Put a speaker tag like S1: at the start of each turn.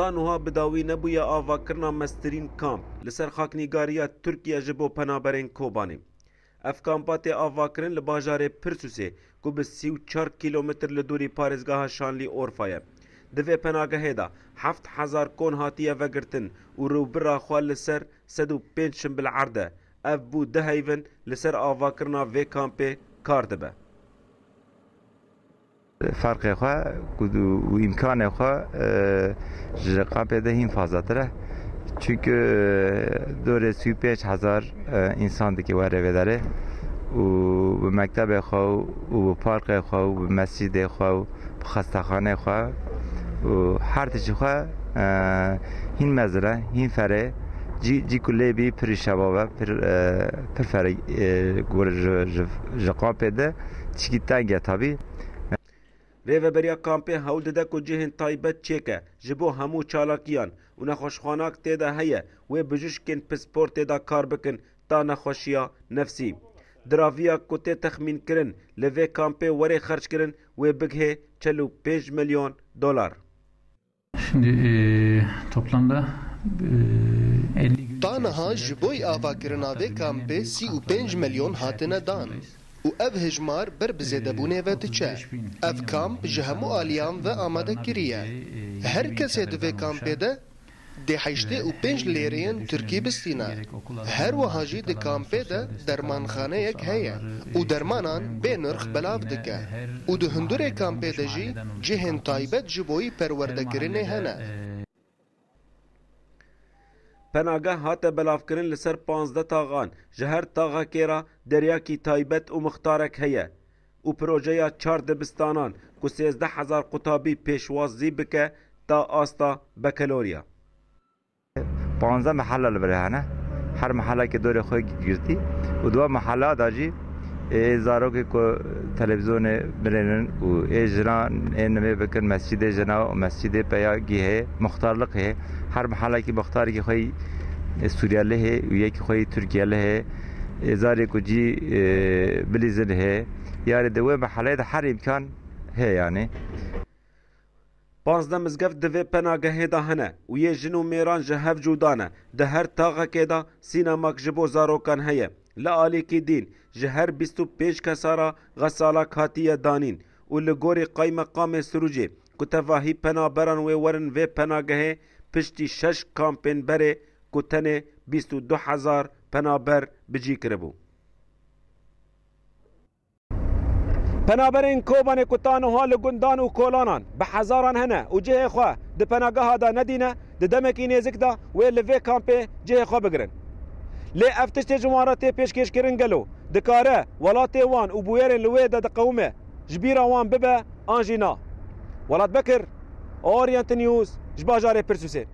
S1: تانوها بداوی نبویه آواکرنا مسترین کامپ لسر خاکنیگاریا ترکیه جبو پنابرین کوبانی. اف کامپات آواکرن لباجار پرسوسه کو به 34 کیلومتر لدوری پارزگاه شانلی اورفایه. دوی پناگه دا 7000 کون هاتیه وگرتن و روبرا خواه لسر 105 شنبل عرده. اف بو ده هیون لسر آواکرنا وی کامپه کارده به.
S2: فرق خواه و امکان خواه کامپه ده این فازاتره چونکه دور 35,000 انسان دیگه وره داره و مکتب خواه و پارک خواه و مسجد خواه و خستخانه خواه و هر تیچی خواه این مزره این فره جی کلی بی پر شبابه پر فره کامپه ده چیکی تنگه تابی
S1: ریوبریا کامپه هول دده کو جهن تایبت چیکه جبو همو چالاکیان و نخوشخاناک تیده هیه و بجوشکن پسپورت تیده کار بکن تا نخوشیا نفسی. دراویا کوته تخمین کرن لوی کامپه وری خرج کرن و بگه 45 milyon dolar.
S3: Şimdi toplamda 50 gün
S4: Tanaha jiboy avakirina ve kampe 35 milyon hatine dan. و ev hejmar ber bi zêdebûnê ve diçe. Ev kamp ji hemû aliyan ve amade kiriye. Her kesê di vê kampê de dê 85 lêreyên Tirkî bistîne. Her wiha jî di kampê de dermanxaneyek heye û dermanan bê nirx belav dike. û di hundirê kampê de jî cihên taybet ji bo perwerdekirinê hene.
S1: پناگه هات بلافکرین لسر 15 تاغان جهر تاغا کیرا دریاکی تایبت و مختارک هیه و پروژه 4 دبستانان کو 13,000 قطابی پیشوازی بکه تا آستا بکلوریا
S2: 15 محله لبرهانه هر محله که دور خوی گرتی و دو محله داجی زاروک کو تلویزیون برنن و اجران انمه بکن مسجد جنا و مسجد پیاگی ہے مختارلق ہے هر محله کی مختار کی خوی سوریالی ہے و یک خوی ترکیه ہے زاری کو جی بلیزن ہے یعنی دو محله هر امکان ہے یعنی
S1: 15 مزگفت دوی پناگه دا هنه و یه جنو میران جهف جودانه ده هر تاغه که دا سینماک جبو زاروکان هیه لعالی کی دین جهر 25 کسارا غسالا کاتیه دانین و لگوری قای مقام سروجه کتواهی پنابران و ورن و پناگه پشتی 6 کامپین بره کتنه 22,000 پنابر بجی کربو. پنابرین کوبان کتانوها لگندان و کولانان به هزاران هنه و جه خواه ده پناگه دا ندینه ده دمکی نیزک دا و لوی کامپه جه خواه بگرن. لی افتشت جمارات پیشکش کرن گلو دکاره ولات وان و بویرن لوی دا قومه جبیرا وان ببه آنجینا ولات بکر اورینت نیوز جباجار پرسوسه